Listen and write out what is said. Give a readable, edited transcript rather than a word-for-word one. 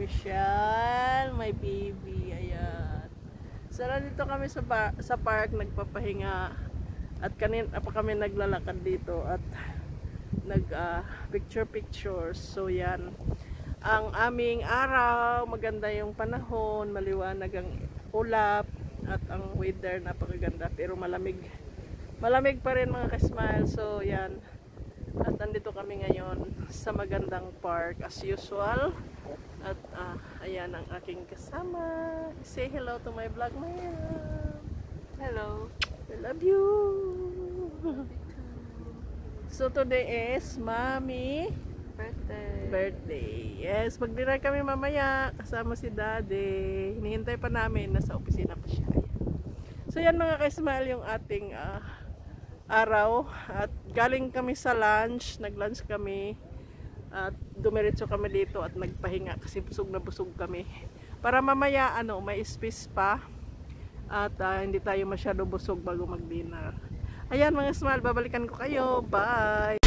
Marshall, my baby. Ayan. So, nandito kami sa park, nagpapahinga. At kanina pa kami naglalakad dito at picture-pictures. So, yan. Ang aming araw, maganda yung panahon, maliwanag ang ulap, at ang weather napakaganda. Pero malamig. Malamig pa rin mga ka-smile. So, yan. At nandito kami ngayon sa magandang park as usual. At ayan ang aking kasama. Say hello to my vlog, Maya. Hello. I love you. So today is Mommy birthday. Yes, mag-dinner kami mamaya kasama si Daddy. Hinihintay pa namin, nasa opisina pa siya. So yan mga ka-smile yung ating araw. At galing kami sa lunch, nag-lunch kami. At dumiretso kami dito at nagpahinga kasi busog na busog kami. Para mamaya may space pa. At hindi tayo masyado busog bago mag-dinner. Ayan mga smile, babalikan ko kayo. Bye!